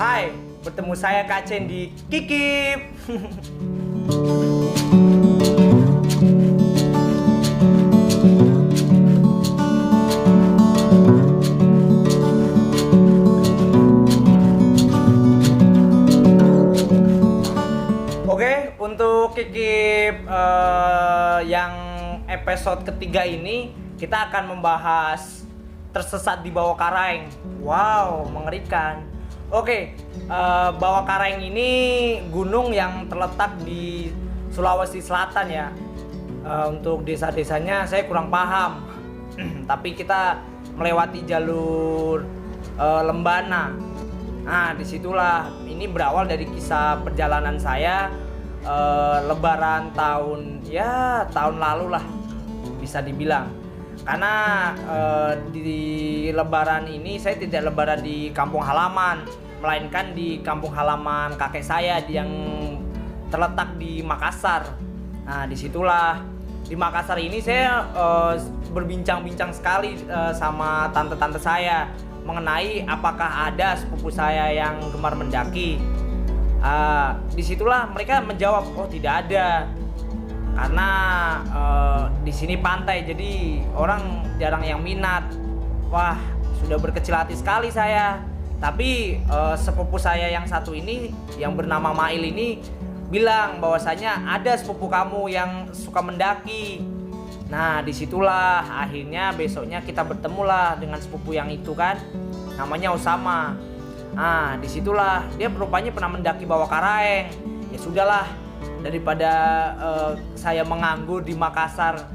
Hai, bertemu saya Kacen di Kikip. Oke, untuk Kikip yang episode ketiga ini kita akan membahas tersesat di bawah karang. Wow, mengerikan. Oke, Bawah Karaeng ini gunung yang terletak di Sulawesi Selatan ya. Untuk desa-desanya saya kurang paham, tapi kita melewati jalur Lembana. Nah, disitulah ini berawal dari kisah perjalanan saya Lebaran tahun lalu lah bisa dibilang. Karena di Lebaran ini saya tidak lebaran di kampung halaman, melainkan di kampung halaman kakek saya yang terletak di Makassar. Nah, disitulah di Makassar ini saya berbincang-bincang sekali sama tante-tante saya mengenai apakah ada sepupu saya yang gemar mendaki. Disitulah mereka menjawab, oh tidak ada. Karena di sini pantai, jadi orang jarang yang minat. Wah, sudah berkecil hati sekali saya. Tapi sepupu saya yang satu ini, yang bernama Mail ini, bilang bahwasanya ada sepupu kamu yang suka mendaki. Nah, disitulah akhirnya besoknya kita bertemulah dengan sepupu yang itu kan, namanya Osama. Nah, disitulah dia rupanya pernah mendaki Bawah Karaeng. Ya sudahlah, daripada saya menganggur di Makassar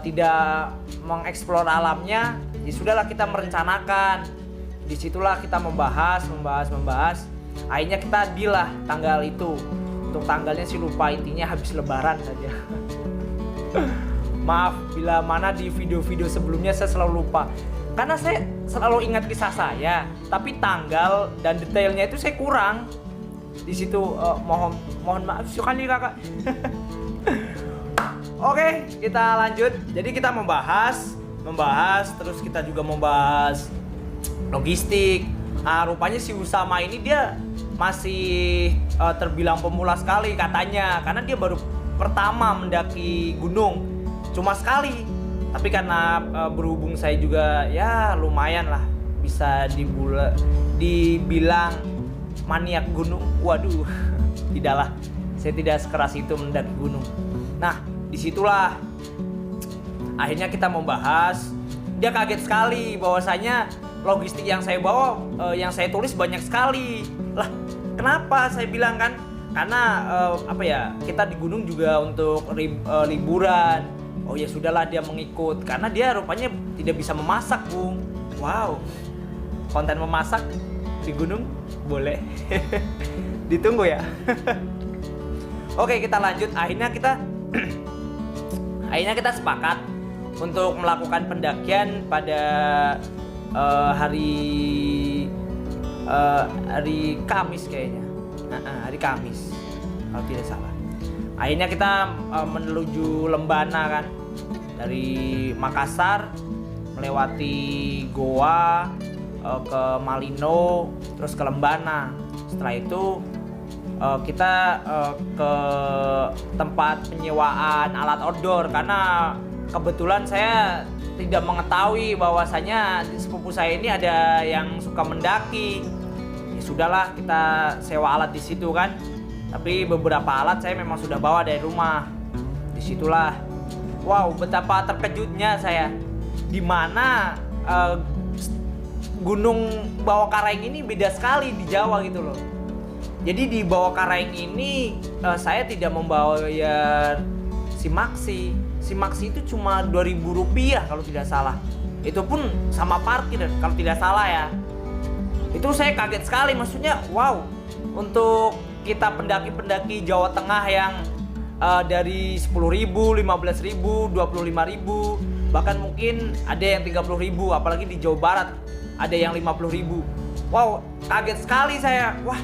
tidak mengeksplor alamnya, ya sudahlah kita merencanakan. Disitulah kita membahas. Akhirnya kita deal lah tanggal itu. Untuk tanggalnya sih lupa, intinya habis Lebaran saja. Maaf bila mana di video-video sebelumnya saya selalu lupa. Karena saya selalu ingat kisah saya, tapi tanggal dan detailnya itu saya kurang. Di situ mohon maaf sekali kakak. Oke, kita lanjut. Jadi kita membahas terus kita juga membahas logistik. Rupanya si Usama ini dia masih terbilang pemula sekali katanya, karena dia baru pertama mendaki gunung, cuma sekali. Tapi karena berhubung saya juga ya lumayan lah bisa dibilang maniak gunung. Waduh, tidaklah, saya tidak sekeras itu mendaki gunung. Nah, disitulah akhirnya kita membahas. Dia kaget sekali bahwasanya logistik yang saya bawa, yang saya tulis banyak sekali. Lah, kenapa? Saya bilang kan, karena kita di gunung juga untuk liburan. Oh ya sudahlah, dia mengikut karena dia rupanya tidak bisa memasak, Bung. Wow, konten memasak di gunung boleh. Ditunggu ya. Oke, kita lanjut. Akhirnya kita sepakat untuk melakukan pendakian pada hari Kamis kayaknya. Hari Kamis kalau tidak salah. Akhirnya kita menuju Lembana kan, dari Makassar melewati Goa ke Malino, terus ke Lembana. Setelah itu kita ke tempat penyewaan alat outdoor, karena kebetulan saya tidak mengetahui bahwasanya sepupu saya ini ada yang suka mendaki. Ya sudahlah, kita sewa alat di situ kan. Tapi beberapa alat saya memang sudah bawa dari rumah. Disitulah, wow, betapa terkejutnya saya. Dimana Gunung Bawah Karaeng ini beda sekali di Jawa gitu loh. Jadi di Bawah Karaeng ini saya tidak membawa ya simaksi. Simaksi itu cuma Rp2.000 kalau tidak salah. Itu pun sama parkir kalau tidak salah ya. Itu saya kaget sekali, maksudnya wow. Untuk kita pendaki-pendaki Jawa Tengah yang dari 10.000, 15.000, 25.000, bahkan mungkin ada yang 30.000, apalagi di Jawa Barat ada yang 50.000. Wow, kaget sekali saya. Wah,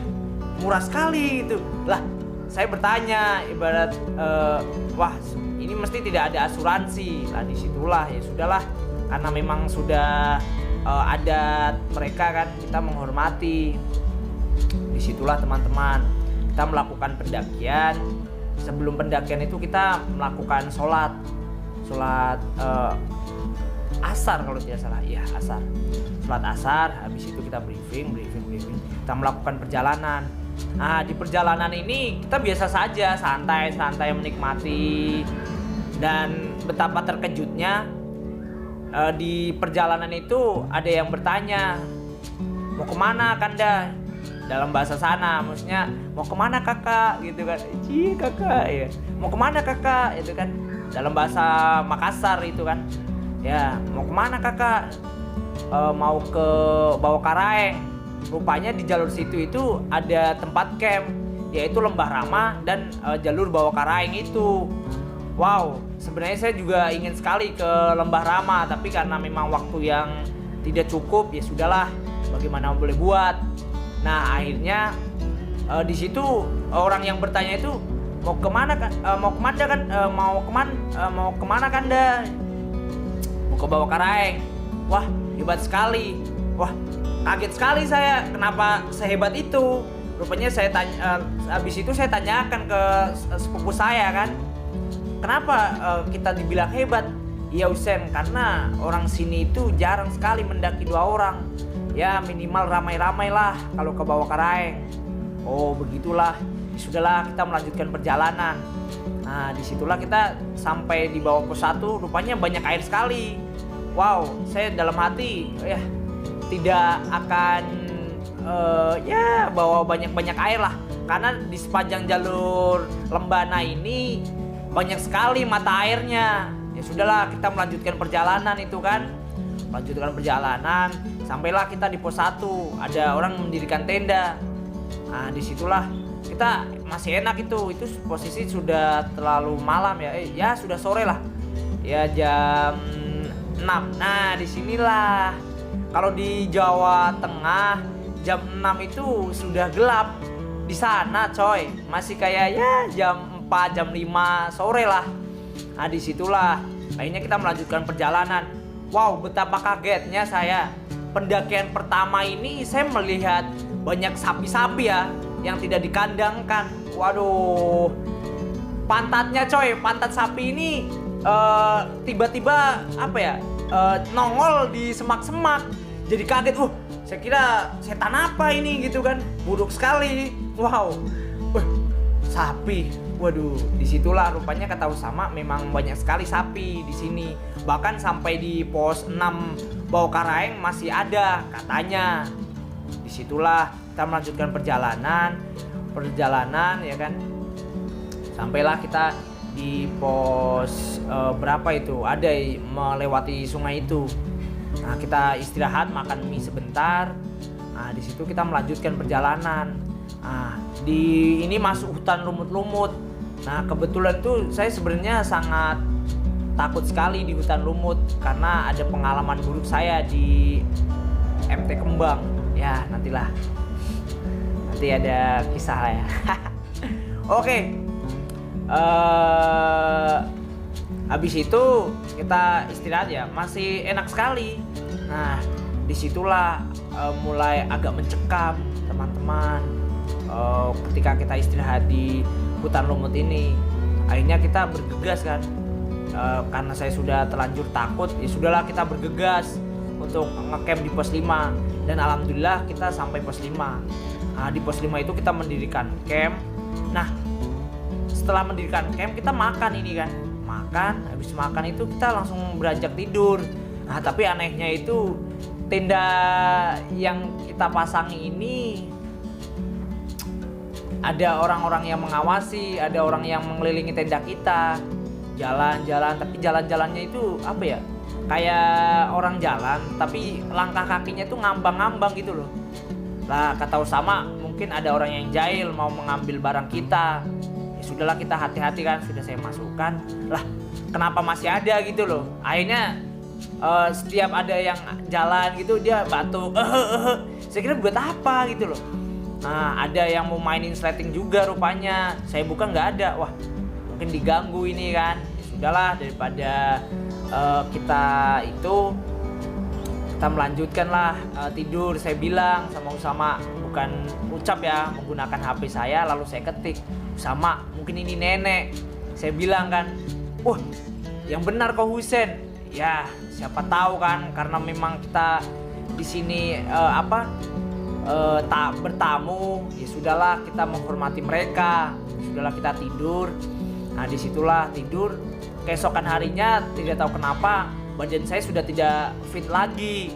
murah sekali itu. Lah, saya bertanya, ibarat wah, ini mesti tidak ada asuransi. Lah disitulah ya sudahlah, karena memang sudah adat mereka kan, kita menghormati. Disitulah teman-teman kita melakukan pendakian. Sebelum pendakian itu kita melakukan sholat asar kalau tidak salah, ya asar. Sholat asar, habis itu kita briefing. Kita melakukan perjalanan. Nah, di perjalanan ini kita biasa saja, santai menikmati. Dan betapa terkejutnya di perjalanan itu ada yang bertanya, mau kemana Kanda? Dalam bahasa sana, maksudnya mau kemana kakak gitu kan? Kakak ya. Mau kemana kakak? Itu kan dalam bahasa Makassar itu kan. Ya, mau kemana kakak? Mau ke Bawakaraeng. Rupanya di jalur situ itu ada tempat camp, yaitu Lembah Rama dan jalur Bawakaraeng itu. Wow, sebenarnya saya juga ingin sekali ke Lembah Rama, tapi karena memang waktu yang tidak cukup, ya sudahlah, bagaimana boleh buat. Nah, akhirnya di situ orang yang bertanya itu mau kemana Kanda? Mau ke Bawakaraeng. Wah, hebat sekali. Wah, kaget sekali saya. Kenapa sehebat itu? Rupanya saya tanya, habis itu saya tanyakan ke sepupu saya kan. Kenapa kita dibilang hebat? Ya Usen, karena orang sini itu jarang sekali mendaki 2 orang. Ya minimal ramai-ramai lah kalau ke Bawakaraeng. Oh begitulah. Sudahlah, kita melanjutkan perjalanan. Nah disitulah kita sampai di bawah pos 1. Rupanya banyak air sekali. Wow, saya dalam hati ya tidak akan bawa banyak air lah. Karena di sepanjang jalur Lembana ini banyak sekali mata airnya. Ya sudahlah, kita melanjutkan perjalanan itu kan. Melanjutkan perjalanan, sampailah kita di pos 1. Ada orang mendirikan tenda. Nah disitulah kita masih enak itu posisi sudah terlalu malam ya. Ya sudah sore lah. Ya jam 6. Nah disinilah, kalau di Jawa Tengah jam 6 itu sudah gelap. Di sana coy masih kayak ya jam 4, jam 5 sore lah. Nah disitulah akhirnya kita melanjutkan perjalanan. Wow, betapa kagetnya saya. Pendakian pertama ini saya melihat banyak sapi-sapi ya yang tidak dikandangkan. Waduh, pantatnya coy, pantat sapi ini tiba-tiba nongol di semak-semak. Jadi kaget, saya kira setan apa ini gitu kan. Buruk sekali. Wow, sapi. Waduh, disitulah rupanya kata Usama memang banyak sekali sapi di sini. Bahkan sampai di pos 6 Bawakaraeng masih ada katanya. Disitulah kita melanjutkan perjalanan ya kan. Sampailah kita di pos berapa itu? Ada melewati sungai itu. Nah, kita istirahat, makan mie sebentar. Nah, di situ kita melanjutkan perjalanan. Nah, di ini masuk hutan lumut-lumut. Nah, kebetulan tuh saya sebenarnya sangat takut sekali di hutan lumut karena ada pengalaman buruk saya di MT Kembang. Ya, nanti ada kisah lah ya. Oke. Habis itu kita istirahat ya, masih enak sekali. Nah, disitulah mulai agak mencekam teman-teman. Ketika kita istirahat di hutan lumut ini, akhirnya kita bergegas kan. Karena saya sudah terlanjur takut, ya sudahlah kita bergegas untuk ngecamp di pos 5. Dan alhamdulillah kita sampai pos 5. Nah, di pos 5 itu kita mendirikan camp. Nah, setelah mendirikan camp kita makan ini kan. Habis makan itu kita langsung beranjak tidur. Nah, tapi anehnya itu tenda yang kita pasangi ini ada orang-orang yang mengawasi, ada orang yang mengelilingi tenda kita. Jalan-jalan, tapi jalan-jalannya itu apa ya? Kayak orang jalan, tapi langkah kakinya itu ngambang-ngambang gitu loh. Lah kata Usama, mungkin ada orang yang jahil mau mengambil barang kita. Ya sudahlah, kita hati-hati kan, sudah saya masukkan. Lah kenapa masih ada gitu loh? Akhirnya setiap ada yang jalan gitu dia batuk. Saya kira buat apa gitu loh. Nah, ada yang mau mainin sleting juga rupanya. Saya buka nggak ada. Wah, mungkin diganggu ini kan. Ya sudahlah, daripada kita itu kita melanjutkan lah tidur. Saya bilang sama Usama, bukan ucap ya, menggunakan HP saya lalu saya ketik, Usama mungkin ini nenek. Saya bilang kan, wah yang benar kau Husen. Ya siapa tahu kan, karena memang kita di sini tak bertamu, ya sudahlah kita menghormati mereka. Sudahlah kita tidur. Nah disitulah tidur. Keesokan harinya tidak tahu kenapa badan saya sudah tidak fit lagi,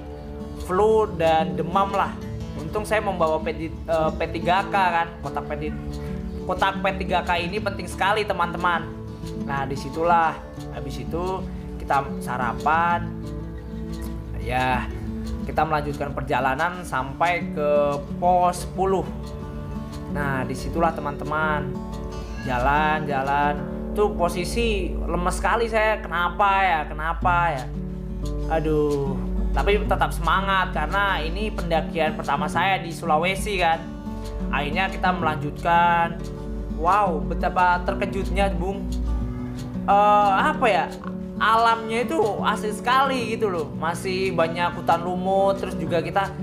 flu dan demam lah. Untung saya membawa P3K kan, kotak P3K ini penting sekali teman-teman. Nah disitulah, habis itu kita sarapan, ya kita melanjutkan perjalanan sampai ke pos 10. Nah disitulah teman-teman, jalan tuh posisi lemes sekali saya. Kenapa ya aduh, tapi tetap semangat karena ini pendakian pertama saya di Sulawesi kan. Akhirnya kita melanjutkan. Wow, betapa terkejutnya Bung, alamnya itu asli sekali gitu loh. Masih banyak hutan lumut, terus juga kita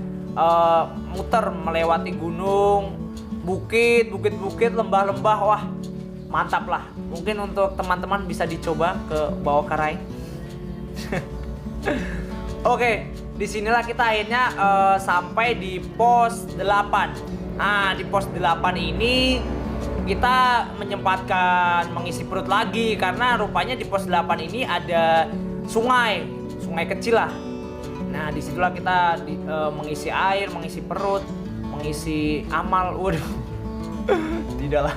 muter melewati gunung, bukit, lembah-lembah. Wah mantap lah. Mungkin untuk teman-teman bisa dicoba ke Bawah Karaeng. Oke, disinilah kita akhirnya sampai di pos 8. Nah di pos 8 ini kita menyempatkan mengisi perut lagi, karena rupanya di pos 8 ini ada sungai kecil lah. Nah disitulah kita mengisi air, mengisi perut, mengisi amal. Waduh, tidaklah.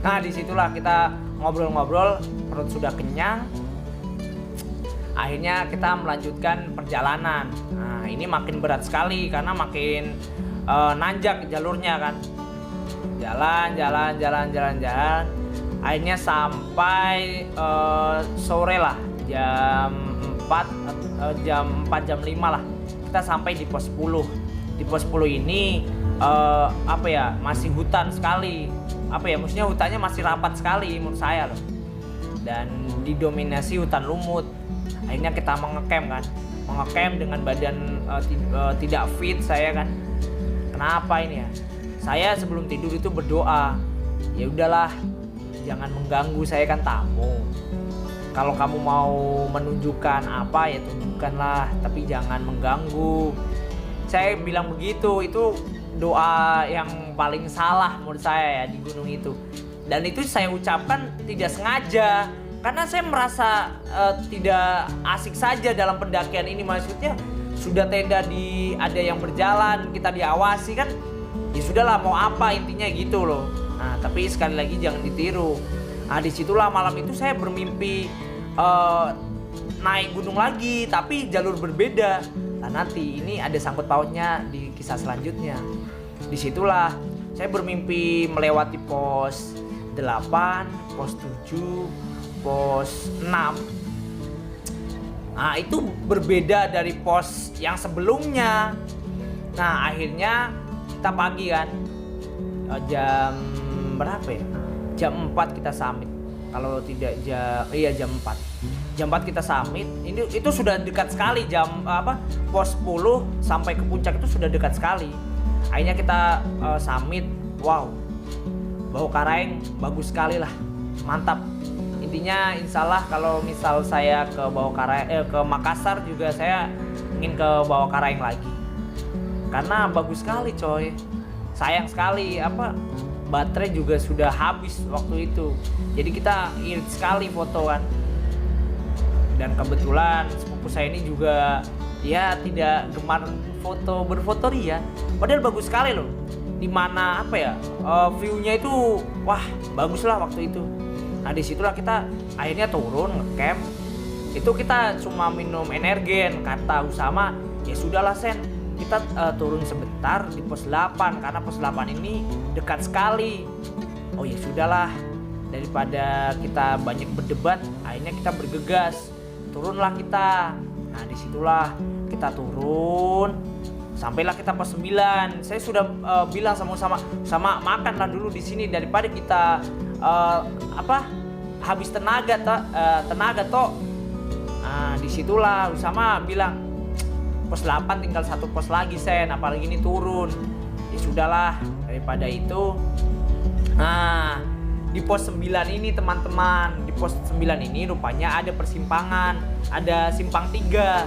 Nah disitulah kita ngobrol-ngobrol, perut sudah kenyang. Akhirnya kita melanjutkan perjalanan. Nah ini makin berat sekali karena makin nanjak jalurnya kan. Jalan. Akhirnya sampai sore lah, jam 4, jam 5 lah. Kita sampai di pos 10. Di pos 10 ini masih hutan sekali. Maksudnya hutannya masih rapat sekali menurut saya loh. Dan didominasi hutan lumut. Akhirnya kita mengecamp dengan badan tidak fit saya kan. Kenapa ini ya? Saya sebelum tidur itu berdoa, ya udahlah, jangan mengganggu, saya kan tamu. Kalau kamu mau menunjukkan apa ya tunjukkanlah, tapi jangan mengganggu. Saya bilang begitu. Itu doa yang paling salah menurut saya ya di gunung itu. Dan itu saya ucapkan tidak sengaja, karena saya merasa tidak asik saja dalam pendakian ini. Maksudnya sudah tenda ada yang berjalan, kita diawasi kan, ya sudahlah mau apa intinya gitu loh. Nah tapi sekali lagi jangan ditiru. Nah disitulah malam itu saya bermimpi naik gunung lagi, tapi jalur berbeda. Nah nanti ini ada sangkut pautnya di kisah selanjutnya. Disitulah saya bermimpi melewati pos 8, pos 7, pos 6. Nah itu berbeda dari pos yang sebelumnya. Nah akhirnya kita pagi kan, jam berapa ya? Jam 4 kita summit. Kalau tidak jam 4. Jam 4 kita summit. Itu sudah dekat sekali, pos 10 sampai ke puncak itu sudah dekat sekali. Akhirnya kita summit. Wow, Bawah Karaeng bagus sekali lah, mantap. Intinya insyaallah kalau misal saya ke ke Makassar juga saya ingin ke Bawah Karaeng lagi. Karena bagus sekali coy. Sayang sekali baterai juga sudah habis waktu itu. Jadi kita irit sekali foto kan. Dan kebetulan sepupu saya ini juga ya tidak gemar berfoto ria. Padahal bagus sekali loh. Dimana view-nya itu wah bagus lah waktu itu. Nah disitulah kita akhirnya turun ngecamp. Itu kita cuma minum energen, kata Usama, ya sudahlah Sen, kita turun sebentar di pos 8 karena pos 8 ini dekat sekali. Oh ya sudahlah, daripada kita banyak berdebat, akhirnya kita bergegas, turunlah kita. Nah disitulah kita turun, sampailah kita pos 9. Saya sudah bilang sama makanlah dulu di sini daripada kita habis tenaga toh. Nah disitulah Usama bilang, pos 8 tinggal satu pos lagi Sen, apalagi ini turun. Ya sudahlah, daripada itu. Nah, di pos 9 ini teman-teman, di pos 9 ini rupanya ada persimpangan, ada simpang 3.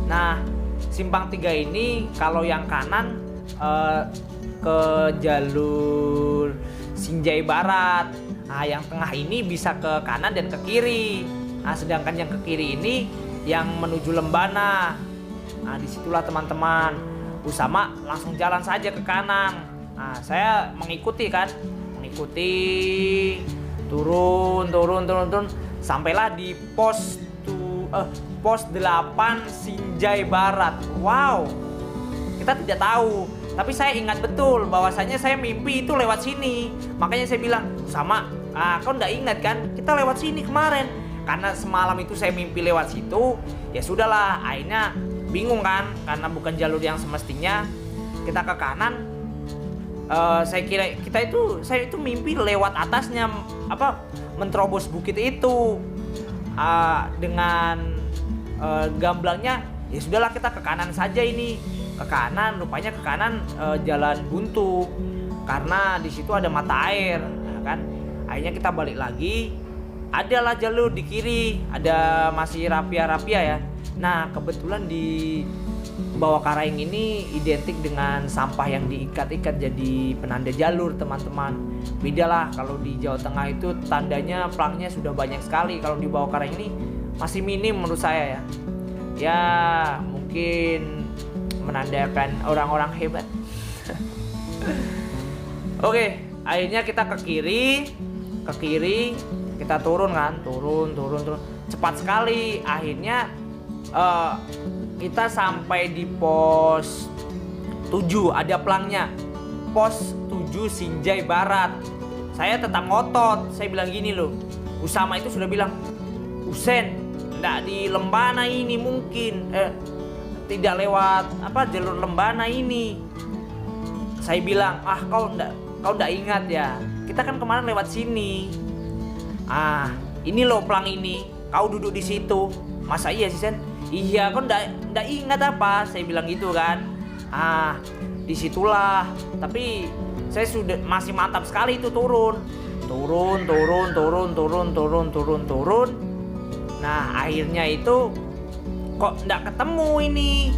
Nah, simpang 3 ini kalau yang kanan ke jalur Sinjai Barat. Nah, yang tengah ini bisa ke kanan dan ke kiri. Nah, sedangkan yang ke kiri ini yang menuju Lembana. Nah, disitulah teman-teman. Usama langsung jalan saja ke kanan. Nah, saya mengikuti kan, turun sampailah di pos 8 Sinjai Barat. Wow, kita tidak tahu, tapi saya ingat betul bahwasanya saya mimpi itu lewat sini. Makanya saya bilang, sama, kau nggak ingat kan? Kita lewat sini kemarin. Karena semalam itu saya mimpi lewat situ. Ya sudahlah, akhirnya bingung kan, karena bukan jalur yang semestinya. Kita ke kanan. Saya itu mimpi lewat atasnya, menerobos bukit itu dengan gamblangnya. Ya sudahlah, kita ke kanan saja ini. Ke kanan, rupanya ke kanan jalan buntu karena di situ ada mata air, kan. Akhirnya kita balik lagi. Adalah jalur di kiri, ada masih rapia ya. Nah, kebetulan di Bawah Karaing ini identik dengan sampah yang diikat-ikat jadi penanda jalur, teman-teman. Beda lah kalau di Jawa Tengah itu tandanya pelangnya sudah banyak sekali. Kalau di Bawah Karaing ini masih minim menurut saya ya. Ya, mungkin menandakan orang-orang hebat. Oke, akhirnya kita ke kiri, kita turun kan, turun, cepat sekali. Akhirnya kita sampai di pos 7, ada pelangnya, pos 7 Sinjai Barat. Saya tetap ngotot, saya bilang gini loh, Usama itu sudah bilang, Usen, nggak di Lembana ini mungkin, tidak lewat jalur Lembana ini. Saya bilang, kau nggak ingat ya, kita kan kemarin lewat sini. Ini loh pelang ini, kau duduk di situ. Masa iya sih Sen? Iya, kau nggak ingat apa? Saya bilang gitu kan. Disitulah. Tapi saya sudah masih mantap sekali itu turun. Nah, akhirnya itu kok nggak ketemu ini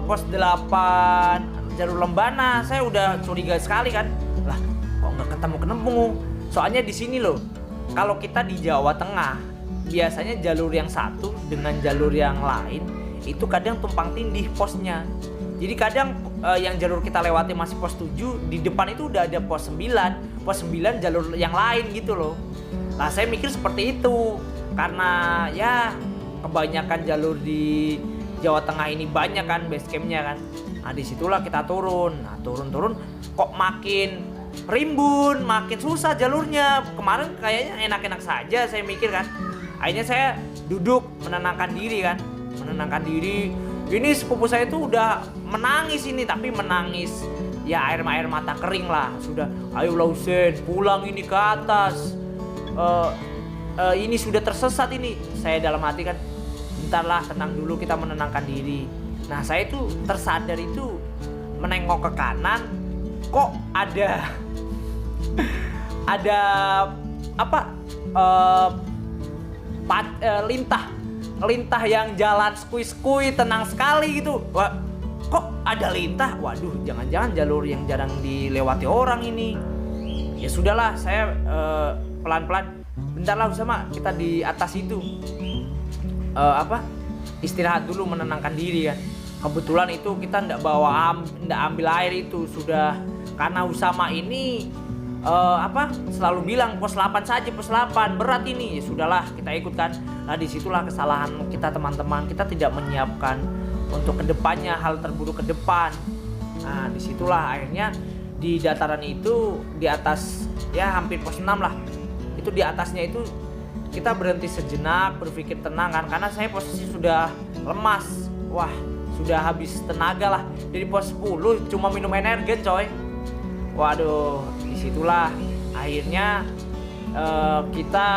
pos 8 jalur Lembana. Saya udah curiga sekali kan. Lah, kok nggak ketemu? Soalnya di sini loh. Kalau kita di Jawa Tengah, biasanya jalur yang satu dengan jalur yang lain itu kadang tumpang tindih posnya. Jadi kadang yang jalur kita lewati masih pos 7, di depan itu udah ada pos 9. Pos 9 jalur yang lain gitu loh. Nah, saya mikir seperti itu. Karena ya kebanyakan jalur di Jawa Tengah ini banyak kan base campnya kan. Nah, disitulah kita turun. Nah, turun kok makin rimbun, makin susah jalurnya. Kemarin kayaknya enak-enak saja saya mikir kan. Akhirnya saya duduk menenangkan diri kan. Ini sepupu saya itu udah menangis ini, tapi menangis ya air mata kering lah. Sudah, ayolah Usen, pulang ini ke atas. Ini sudah tersesat ini. Saya dalam hati kan, bentarlah, tenang dulu, kita menenangkan diri. Nah, saya itu tersadar itu menengok ke kanan, kok ada lintah yang jalan skui tenang sekali gitu. Wah, kok ada lintah? Waduh, jangan-jangan jalur yang jarang dilewati orang ini. Ya sudahlah, saya pelan-pelan. Bentarlah Usama, kita di atas itu istirahat dulu, menenangkan diri kan. Kebetulan itu kita nggak ambil air itu sudah, karena Usama ini selalu bilang pos 8 saja, pos 8 berat ini. Ya sudahlah, kita ikut kan. Nah, disitulah kesalahan kita teman-teman, kita tidak menyiapkan untuk kedepannya, hal terburuk ke depan. Nah, disitulah akhirnya di dataran itu, di atas ya hampir pos 6 lah, itu di atasnya itu kita berhenti sejenak, berpikir tenang kan, karena saya posisi sudah lemas. Wah, sudah habis tenaga lah. Dari pos 10 cuma minum energen coy. Waduh, disitulah akhirnya kita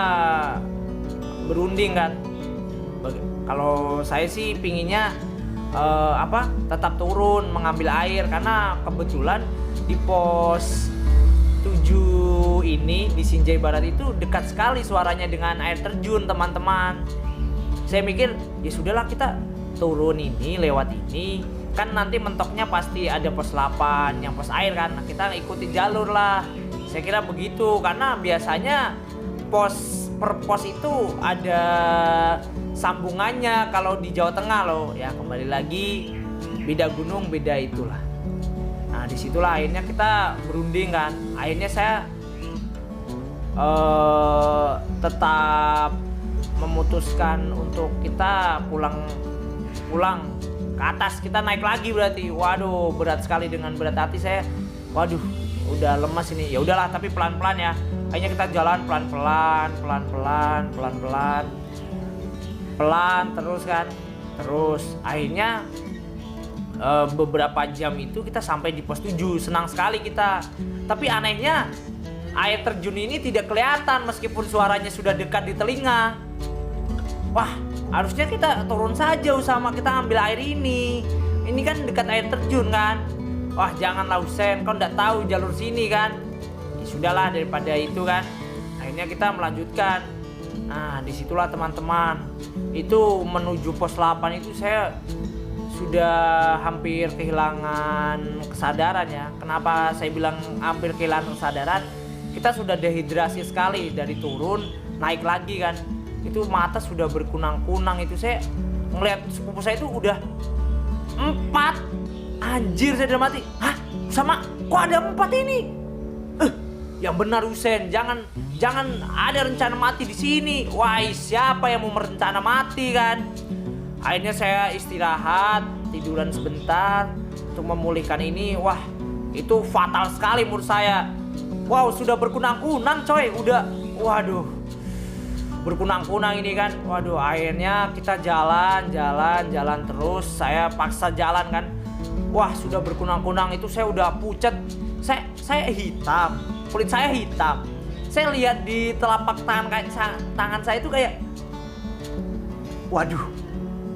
berunding kan. Kalau saya sih pinginnya tetap turun mengambil air, karena kebetulan di pos 7 ini di Sinjai Barat itu dekat sekali suaranya dengan air terjun teman-teman. Saya mikir ya sudahlah, kita turun ini lewat ini, kan nanti mentoknya pasti ada pos 8 yang pos air kan, kita ikuti jalur lah. Saya kira begitu, karena biasanya per pos itu ada sambungannya kalau di Jawa Tengah loh. Ya kembali lagi, beda gunung beda itulah. Nah disitulah akhirnya kita berunding kan. Akhirnya saya tetap memutuskan untuk kita pulang ke atas. Kita naik lagi berarti. Waduh, berat sekali, dengan berat hati saya. Waduh, udah lemas ini. Ya udahlah, tapi pelan-pelan ya. Akhirnya kita jalan pelan-pelan terus kan. Terus akhirnya beberapa jam itu kita sampai di pos 7. Senang sekali kita. Tapi anehnya air terjun ini tidak kelihatan meskipun suaranya sudah dekat di telinga. Wah, harusnya kita turun saja Usama, kita ambil air ini. Ini kan dekat air terjun kan. Wah, janganlah Husen, kau nggak tahu jalur sini kan. Ya sudahlah, daripada itu kan. Akhirnya kita melanjutkan. Nah, disitulah teman-teman. Itu menuju pos 8 itu saya sudah hampir kehilangan kesadaran ya. Kenapa saya bilang hampir kehilangan kesadaran? Kita sudah dehidrasi sekali dari turun naik lagi kan. Itu mata sudah berkunang-kunang. Itu saya ngeliat sepupu saya itu udah 4. Anjir, saya udah mati. Hah? Sama kok ada 4 ini? Yang benar Husen, jangan ada rencana mati di sini. Wah, siapa yang mau merencana mati kan? Akhirnya saya istirahat, tiduran sebentar untuk memulihkan ini. Wah, itu fatal sekali menurut saya. Wow, sudah berkunang-kunang coy, udah. Waduh, berkunang-kunang ini kan. Waduh, akhirnya kita jalan terus. Saya paksa jalan kan. Wah, sudah berkunang-kunang itu saya udah pucat. Saya hitam, kulit saya hitam. Saya lihat di telapak tangan saya itu kayak, waduh,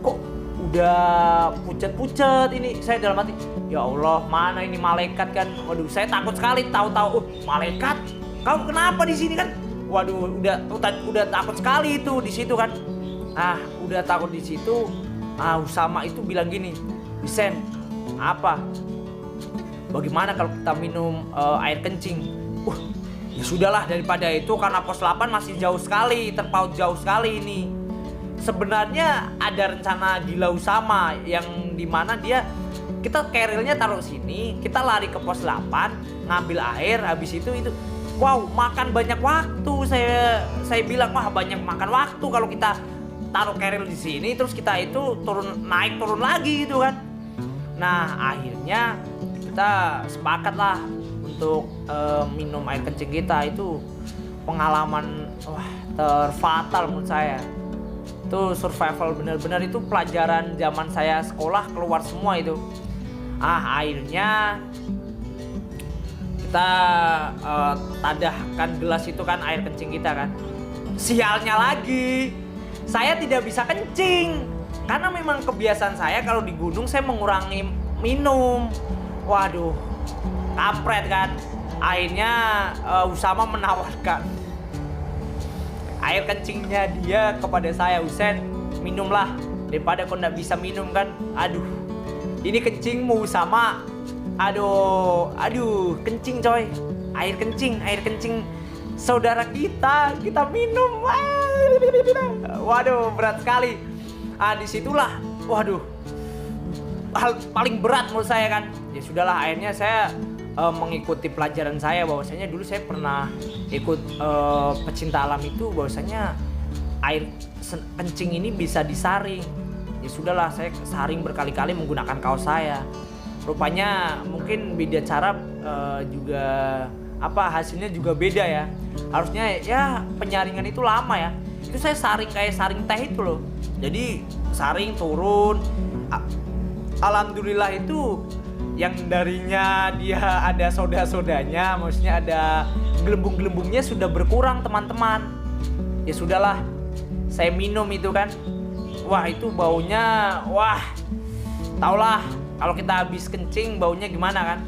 kok udah pucat-pucat ini. Saya dalam hati, ya Allah, mana ini malaikat kan. Waduh, saya takut sekali, tahu-tahu malaikat. Kau kenapa di sini kan? Waduh, udah takut sekali itu di situ kan. Ah, udah takut di situ. Usama itu bilang gini, Husen, apa? Bagaimana kalau kita minum air kencing? Ya sudahlah, daripada itu, karena pos 8 masih jauh sekali, terpaut jauh sekali ini. Sebenarnya ada rencana gila Usama yang dimana kita kerilnya taruh sini, kita lari ke pos 8, ngambil air, habis itu wow, makan banyak waktu. Saya bilang, wah banyak makan waktu kalau kita taruh keril di sini terus kita itu turun lagi gitu kan. Nah, akhirnya kita sepakat lah untuk minum air kencing kita. Itu pengalaman terfatal menurut saya. Itu survival benar-benar, itu pelajaran zaman saya sekolah keluar semua itu. Akhirnya kita tadahkan gelas itu kan, air kencing kita kan. Sialnya lagi, saya tidak bisa kencing karena memang kebiasaan saya kalau di gunung saya mengurangi minum. Waduh, kampret kan. Akhirnya Usama menawarkan air kencingnya dia kepada saya. Husen, minumlah, daripada kau nggak bisa minum kan. Aduh, ini kencingmu Usama. Aduh, kencing coy. Air kencing saudara kita minum. Waduh, berat sekali. Disitulah, waduh, hal paling berat menurut saya kan. Ya sudahlah, akhirnya saya mengikuti pelajaran saya, bahwasanya dulu saya pernah ikut pecinta alam itu, bahwasanya air kencing ini bisa disaring. Ya sudahlah, saya saring berkali-kali menggunakan kaos saya. Rupanya mungkin beda cara, juga hasilnya juga beda ya. Harusnya ya penyaringan itu lama ya. Itu saya saring kayak saring teh itu loh. Jadi saring turun. Alhamdulillah itu yang darinya dia ada soda-sodanya, maksudnya ada gelembung-gelembungnya, sudah berkurang teman-teman. Ya sudahlah, saya minum itu kan. Wah, itu baunya, wah, Taulah kalau kita habis kencing baunya gimana kan.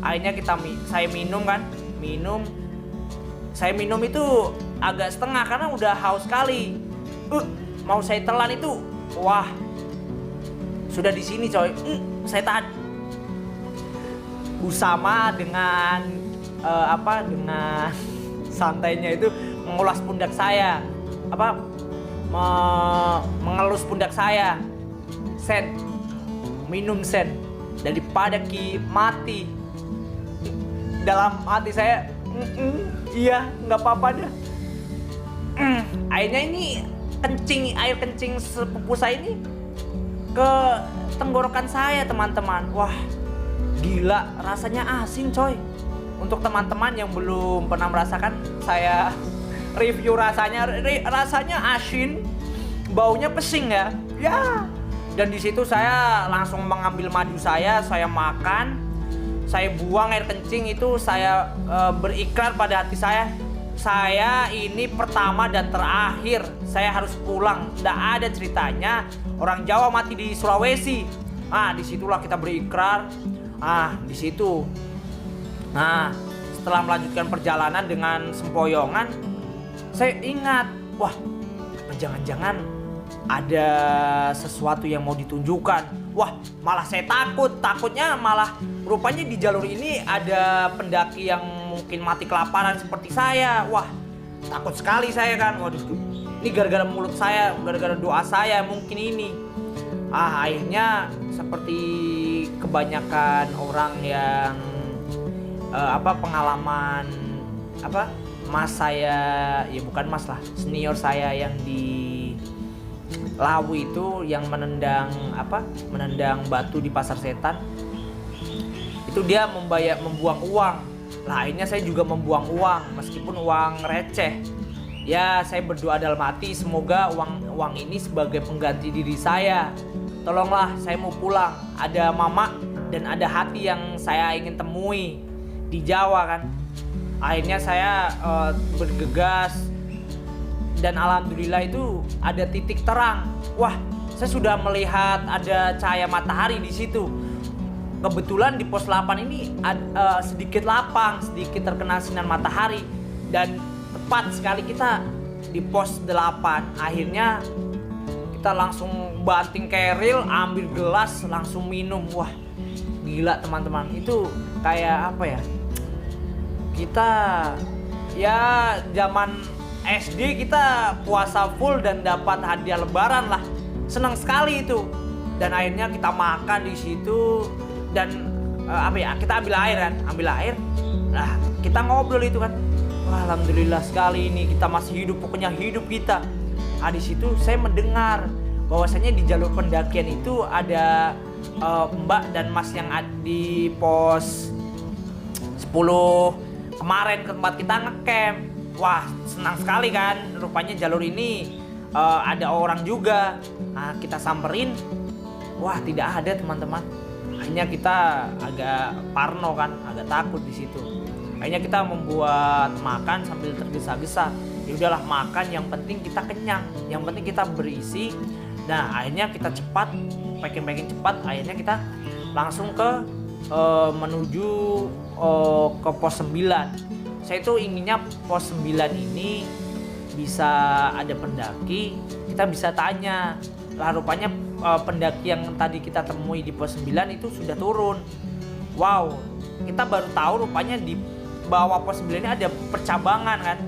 Akhirnya saya minum kan. Saya minum itu agak setengah karena udah haus sekali. Mau saya telan itu, wah, sudah di sini coy. Saya tahan. Usama dengan dengan santainya itu mengulas pundak saya, mengelus pundak saya. Sen, minum Sen, daripada Ki mati. Dalam hati saya, iya nggak apa-apa dah. Akhirnya ini air kencing sepupu saya ini ke tenggorokan saya teman-teman. Wah, gila, rasanya asin coy. Untuk teman-teman yang belum pernah merasakan, saya review rasanya asin, baunya pesing ya. Ya. Dan di situ saya langsung mengambil madu saya makan, saya buang air kencing itu, saya berikrar pada hati saya ini pertama dan terakhir, saya harus pulang. Nggak ada ceritanya orang Jawa mati di Sulawesi. Disitulah kita berikrar. Di situ. Setelah melanjutkan perjalanan dengan sempoyongan, saya ingat, wah, jangan-jangan ada sesuatu yang mau ditunjukkan. Wah, malah saya takutnya malah rupanya di jalur ini ada pendaki yang mungkin mati kelaparan seperti saya. Wah, takut sekali saya kan. Waduh, ini gara-gara mulut saya, gara-gara doa saya mungkin ini. Akhirnya seperti kebanyakan orang yang pengalaman mas saya, ya bukan mas lah, senior saya yang di Lawu itu yang menendang batu di Pasar Setan. Itu dia membuang uang. Lah akhirnya saya juga membuang uang meskipun uang receh. Ya, saya berdoa dalam hati semoga uang ini sebagai pengganti diri saya. Tolonglah, saya mau pulang. Ada mama dan ada hati yang saya ingin temui di Jawa kan. Akhirnya saya bergegas. Dan alhamdulillah itu ada titik terang. Wah, saya sudah melihat ada cahaya matahari di situ. Kebetulan di pos 8 ini sedikit lapang, sedikit terkena sinar matahari. Dan tepat sekali kita di pos 8. Akhirnya kita langsung banting keril, ambil gelas, langsung minum. Wah, gila teman-teman. Itu kayak apa ya? Kita ya zaman SD kita puasa full dan dapat hadiah lebaran lah. Senang sekali itu. Dan akhirnya kita makan di situ dan kita ambil air. Nah, kita ngobrol itu kan. Wah, alhamdulillah sekali ini kita masih hidup, pokoknya hidup kita. Di situ saya mendengar bahwasanya di jalur pendakian itu ada Mbak dan Mas yang di pos 10 kemarin ke tempat kita ngecamp. Wah, senang sekali kan. Rupanya jalur ini ada orang juga. Kita samperin. Wah, tidak ada teman-teman. Akhirnya kita agak parno kan, agak takut di situ. Akhirnya kita membuat makan sambil tergesa-gesa. Ya udahlah, makan, yang penting kita kenyang, yang penting kita berisi. Nah, akhirnya kita cepat, packing cepat. Akhirnya kita langsung menuju ke pos 9. Saya tuh inginnya pos 9 ini bisa ada pendaki, kita bisa tanya. Lah rupanya pendaki yang tadi kita temui di pos 9 itu sudah turun. Wow, kita baru tahu rupanya di bawah pos 9 ini ada percabangan kan.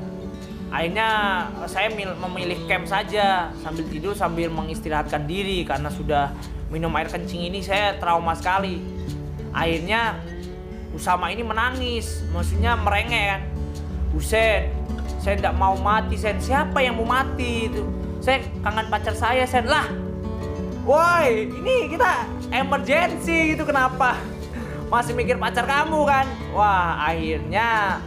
Akhirnya saya memilih camp saja, sambil tidur sambil mengistirahatkan diri karena sudah minum air kencing ini saya trauma sekali. Akhirnya Usama ini menangis, maksudnya merengek kan. Sen, saya tidak mau mati Sen. Siapa yang mau mati itu? Saya kangen pacar saya Sen. Lah, woi, ini kita emergency gitu, kenapa masih mikir pacar kamu kan? Wah, akhirnya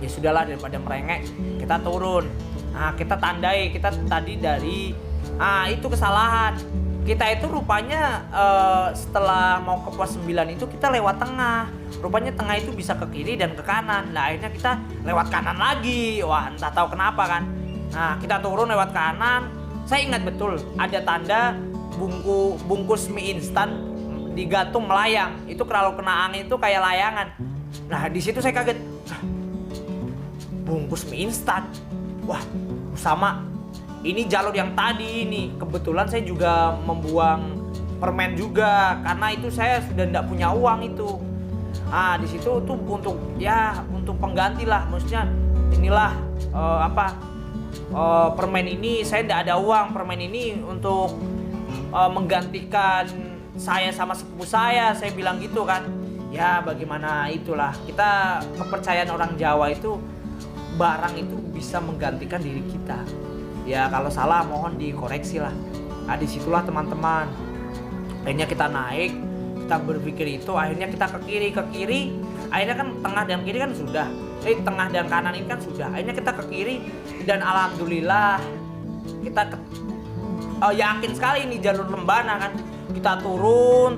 ya sudahlah, daripada merengek kita turun. Kita tandai, kita tadi dari itu kesalahan kita itu rupanya setelah mau ke pos 9 itu kita lewat tengah. Rupanya tengah itu bisa ke kiri dan ke kanan. Nah, akhirnya kita lewat kanan lagi. Wah, entah tahu kenapa kan. Nah, kita turun lewat kanan. Saya ingat betul ada tanda bungkus mie instan digantung melayang. Itu kalau kena angin itu kayak layangan. Nah di situ saya kaget. Bungkus mie instan. Wah, sama ini jalur yang tadi ini. Kebetulan saya juga membuang permen juga karena itu saya sudah tidak punya uang itu. Ah di situ tuh untuk pengganti lah, maksudnya inilah permen ini saya tidak ada uang, permen ini untuk menggantikan saya sama sepupu saya bilang gitu kan. Ya bagaimana itulah, kita kepercayaan orang Jawa itu barang itu bisa menggantikan diri kita. Ya kalau salah mohon dikoreksi lah. Nah disitulah teman-teman, akhirnya kita naik, kita berpikir itu, akhirnya kita ke kiri, akhirnya kan tengah dan kiri kan sudah, tengah dan kanan ini kan sudah, akhirnya kita ke kiri dan alhamdulillah kita yakin sekali ini jalur lembana kan. Kita turun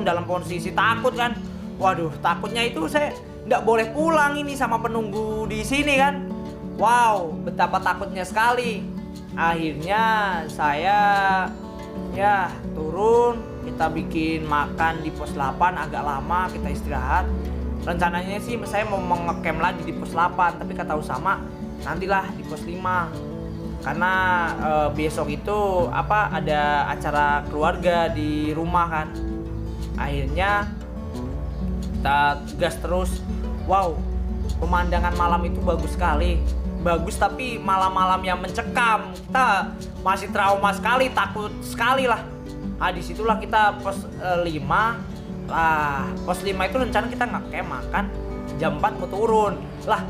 dalam posisi takut kan. Waduh, takutnya itu saya nggak boleh pulang ini sama penunggu di sini kan. Wow, betapa takutnya sekali. Akhirnya saya ya turun, kita bikin makan di pos 8 agak lama, kita istirahat. Rencananya sih saya mau mengecamp lagi di pos 8, tapi kata Usama nantilah di pos 5. Karena besok itu ada acara keluarga di rumah kan. Akhirnya kita gas terus. Wow, pemandangan malam itu bagus sekali. Bagus tapi malam-malam yang mencekam. Kita masih trauma sekali, takut sekali lah. Nah disitulah kita pos 5. Lah pos 5 itu rencana kita ngecamp makan, jam 4 mau turun. Lah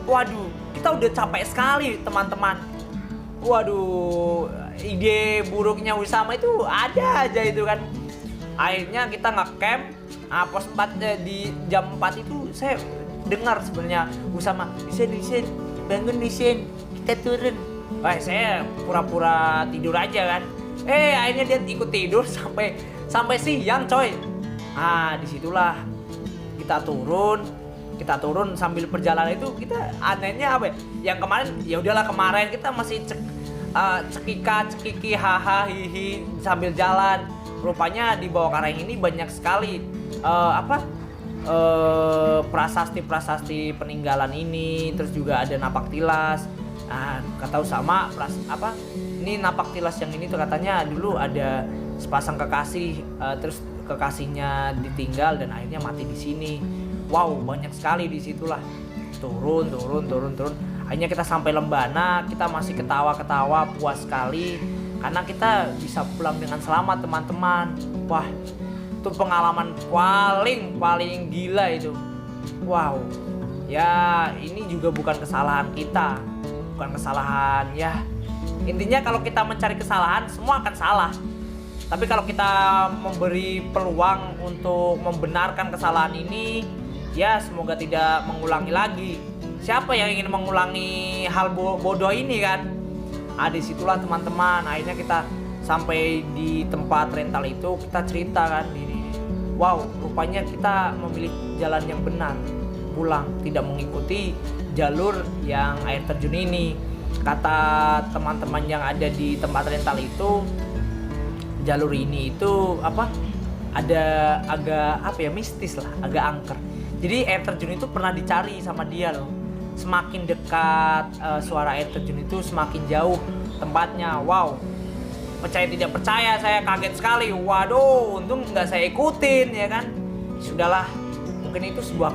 waduh, kita udah capek sekali teman-teman. Waduh, ide buruknya Usama itu ada aja itu kan. Akhirnya kita ngecamp. Nah, pos 4 di jam 4 itu saya dengar sebenarnya Usama, Disin, bangun Disin, kita turun. Wah, saya pura-pura tidur aja kan. Akhirnya dia ikut tidur sampai siang coy. Ah, disitulah kita turun sambil perjalanan itu kita anehnya apa ya? Yang kemarin ya udahlah, kemarin kita masih cekiki haha hihi sambil jalan. Rupanya di bawah karang ini banyak sekali prasasti peninggalan ini, terus juga ada napak tilas. Nah, kata Usama ini napak tilas yang ini tuh katanya dulu ada sepasang kekasih, terus kekasihnya ditinggal dan akhirnya mati di sini. Wow, banyak sekali di situlah. Turun. Akhirnya kita sampai Lembana, kita masih ketawa-ketawa, puas sekali karena kita bisa pulang dengan selamat teman-teman. Wah, itu pengalaman paling gila itu. Wow. Ya, ini juga bukan kesalahan kita. Bukan kesalahan ya. Intinya kalau kita mencari kesalahan, semua akan salah. Tapi kalau kita memberi peluang untuk membenarkan kesalahan ini, ya semoga tidak mengulangi lagi. Siapa yang ingin mengulangi hal bodoh ini kan? Nah disitulah teman-teman, akhirnya kita sampai di tempat rental itu, kita cerita kan. Wow, rupanya kita memilih jalan yang benar, pulang, tidak mengikuti jalur yang air terjun ini. Kata teman-teman yang ada di tempat rental itu, jalur ini itu ada agak mistis lah, agak angker. Jadi air terjun itu pernah dicari sama dia loh. Semakin dekat suara air terjun itu semakin jauh tempatnya. Wow, percaya tidak percaya, saya kaget sekali. Waduh, untung nggak saya ikutin ya kan. Sudahlah, mungkin itu sebuah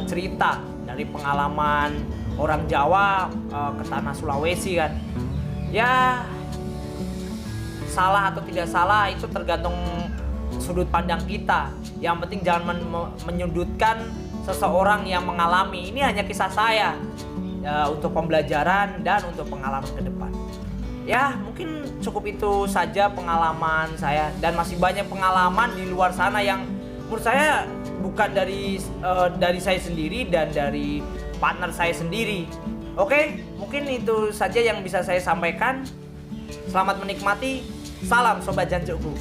cerita dari pengalaman orang Jawa ke tanah Sulawesi kan. Ya, salah atau tidak salah itu tergantung sudut pandang kita. Yang penting jangan menyudutkan seseorang yang mengalami. Ini hanya kisah saya untuk pembelajaran dan untuk pengalaman ke depan. Ya mungkin cukup itu saja pengalaman saya, dan masih banyak pengalaman di luar sana yang menurut saya bukan dari saya sendiri dan dari partner saya sendiri. Oke, mungkin itu saja yang bisa saya sampaikan. Selamat menikmati. Salam Sobat Jancukku.